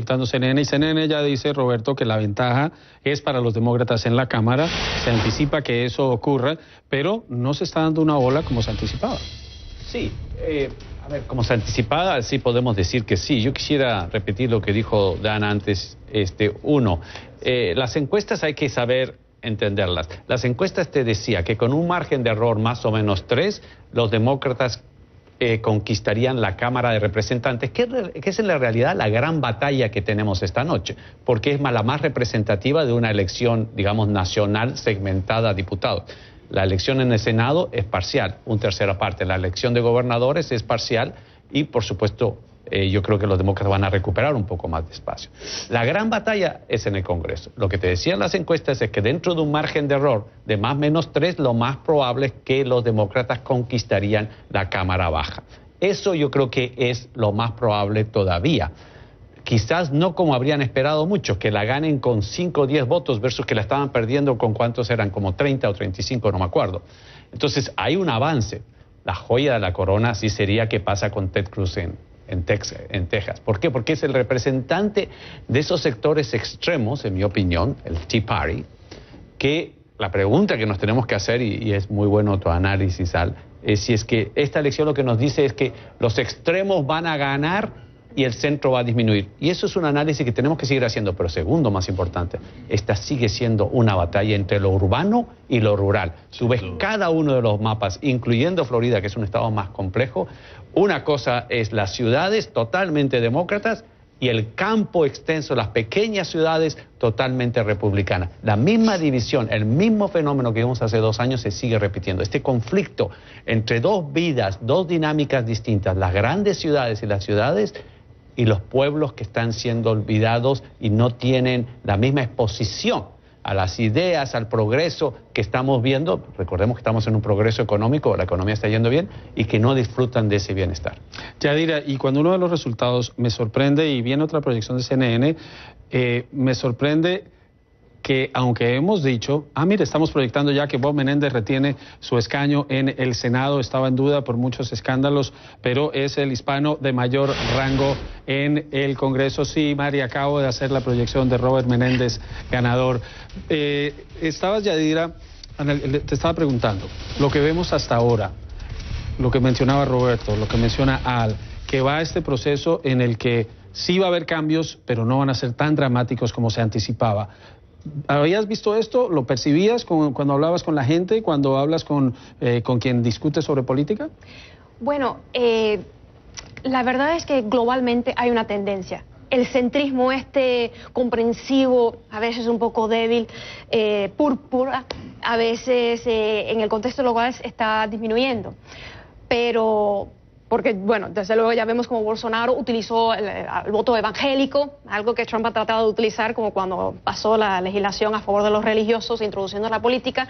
dictando CNN, y CNN ya dice, Roberto, que la ventaja es para los demócratas en la Cámara. Se anticipa que eso ocurra, pero no se está dando una ola como se anticipaba. Sí, a ver, como se anticipaba, sí podemos decir que sí. Yo quisiera repetir lo que dijo Dan antes. Las encuestas hay que saber entenderlas. Las encuestas te decía que con un margen de error más o menos 3, los demócratas conquistarían la Cámara de Representantes, que es en la realidad la gran batalla que tenemos esta noche, porque es la más representativa de una elección, digamos, nacional segmentada a diputados. La elección en el Senado es parcial, una tercera parte. La elección de gobernadores es parcial y, por supuesto, yo creo que los demócratas van a recuperar un poco más de espacio. La gran batalla es en el Congreso. Lo que te decían las encuestas es que dentro de un margen de error de más o menos 3, lo más probable es que los demócratas conquistarían la Cámara Baja. Eso yo creo que es lo más probable todavía. Quizás no como habrían esperado muchos, que la ganen con 5 o 10 votos versus que la estaban perdiendo con cuántos eran, como 30 o 35, no me acuerdo. Entonces hay un avance. La joya de la corona sí sería qué pasa con Ted Cruz en Texas. ¿Por qué? Porque es el representante de esos sectores extremos, en mi opinión, el Tea Party, que la pregunta que nos tenemos que hacer, y es muy bueno tu análisis, Al, es si es que esta elección lo que nos dice es que los extremos van a ganar y el centro va a disminuir. Y eso es un análisis que tenemos que seguir haciendo. Pero segundo, más importante, esta sigue siendo una batalla entre lo urbano y lo rural. Tú ves cada uno de los mapas, incluyendo Florida, que es un estado más complejo. Una cosa es las ciudades totalmente demócratas y el campo extenso, las pequeñas ciudades totalmente republicanas. La misma división, el mismo fenómeno que vimos hace 2 años se sigue repitiendo. Este conflicto entre dos vidas, dos dinámicas distintas, las grandes ciudades y las ciudades, y los pueblos que están siendo olvidados y no tienen la misma exposición a las ideas, al progreso que estamos viendo. Recordemos que estamos en un progreso económico, la economía está yendo bien, y que no disfrutan de ese bienestar. Yadira, y cuando uno de los resultados me sorprende, y viene otra proyección de CNN, me sorprende que aunque hemos dicho, mire, estamos proyectando ya que Bob Menéndez retiene su escaño en el Senado, estaba en duda por muchos escándalos, pero es el hispano de mayor rango en el Congreso. Sí, Mari, acabo de hacer la proyección de Robert Menéndez ganador. Estabas, Yadira, te estaba preguntando, lo que vemos hasta ahora, lo que mencionaba Roberto, lo que menciona Al, que va este proceso en el que sí va a haber cambios, pero no van a ser tan dramáticos como se anticipaba. ¿Habías visto esto? ¿Lo percibías cuando hablabas con la gente, cuando hablas con quien discute sobre política? Bueno, la verdad es que globalmente hay una tendencia. El centrismo comprensivo, a veces un poco débil, púrpura, a veces en el contexto local está disminuyendo. Pero porque, bueno, desde luego ya vemos como Bolsonaro utilizó el voto evangélico, algo que Trump ha tratado de utilizar como cuando pasó la legislación a favor de los religiosos, introduciendo la política.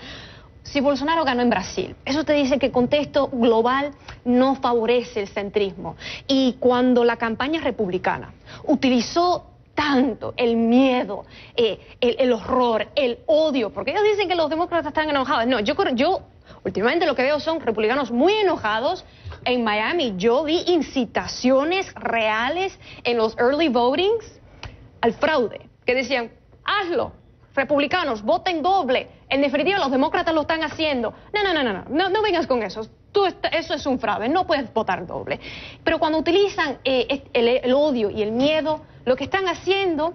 Si Bolsonaro ganó en Brasil, eso te dice que el contexto global no favorece el centrismo. Y cuando la campaña republicana utilizó tanto el miedo, el horror, el odio, porque ellos dicen que los demócratas están enojados. No, yo últimamente lo que veo son republicanos muy enojados. En Miami yo vi incitaciones reales en los early votings al fraude, que decían, hazlo, republicanos, voten doble. En definitiva, los demócratas lo están haciendo. No vengas con eso. Eso es un fraude, no puedes votar doble. Pero cuando utilizan el odio y el miedo, lo que están haciendo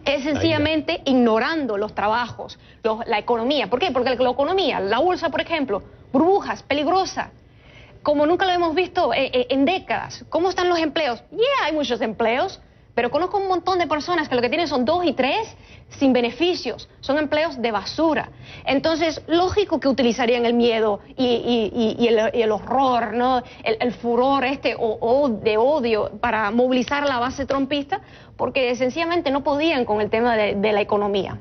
es sencillamente ignorando los trabajos, la economía. ¿Por qué? Porque la economía, la bolsa, por ejemplo, burbujas, peligrosa, como nunca lo hemos visto en décadas. ¿Cómo están los empleos? Hay muchos empleos, pero conozco un montón de personas que lo que tienen son 2 y 3 sin beneficios. Son empleos de basura. Entonces, lógico que utilizarían el miedo y el horror, ¿no? El furor de odio para movilizar a la base trumpista, porque sencillamente no podían con el tema de la economía.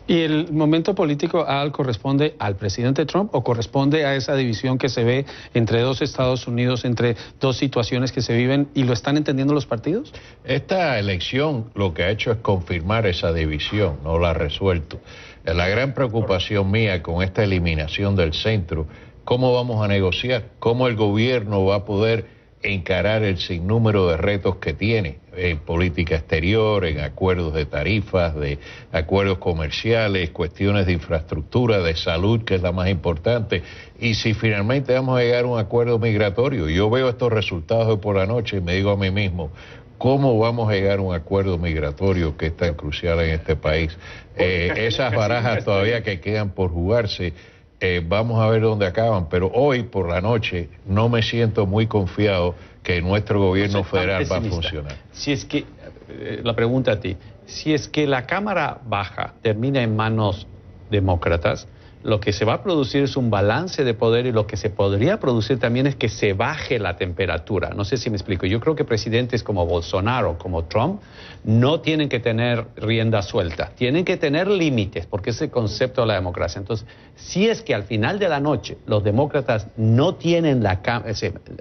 ¿Y el momento político, Al, corresponde al presidente Trump o corresponde a esa división que se ve entre dos Estados Unidos, entre dos situaciones que se viven y lo están entendiendo los partidos? Esta elección lo que ha hecho es confirmar esa división, no la ha resuelto. La gran preocupación mía con esta eliminación del centro, ¿cómo vamos a negociar? ¿Cómo el gobierno va a poder encarar el sinnúmero de retos que tiene en política exterior, en acuerdos de tarifas, de acuerdos comerciales, cuestiones de infraestructura, de salud, que es la más importante, y si finalmente vamos a llegar a un acuerdo migratorio. Yo veo estos resultados hoy por la noche y me digo a mí mismo, ¿cómo vamos a llegar a un acuerdo migratorio que es tan crucial en este país? Esas barajas todavía que quedan por jugarse, vamos a ver dónde acaban, pero hoy por la noche no me siento muy confiado que nuestro gobierno federal va a funcionar. Si es que, la pregunta a ti, si es que la Cámara Baja termina en manos demócratas, lo que se va a producir es un balance de poder y lo que se podría producir también es que se baje la temperatura. No sé si me explico. Yo creo que presidentes como Bolsonaro, como Trump, no tienen que tener rienda suelta. Tienen que tener límites, porque es el concepto de la democracia. Entonces, si es que al final de la noche los demócratas no tienen la Cámara,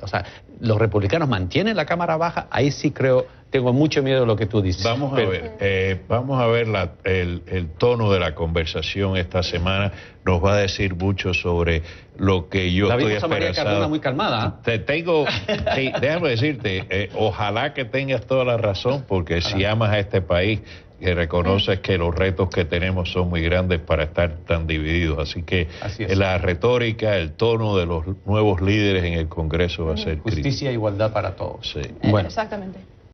o sea, los republicanos mantienen la Cámara Baja, ahí sí creo, tengo mucho miedo de lo que tú dices. Vamos a ver el tono de la conversación esta semana. Nos va a decir mucho sobre lo que yo estoy esperanzado. María Cardona muy calmada. Sí, déjame decirte, ojalá que tengas toda la razón, porque si amas a este país, que reconoces que los retos que tenemos son muy grandes para estar tan divididos. Así que la retórica, el tono de los nuevos líderes en el Congreso va a ser justicia e igualdad para todos. Sí. Bueno. Exactamente.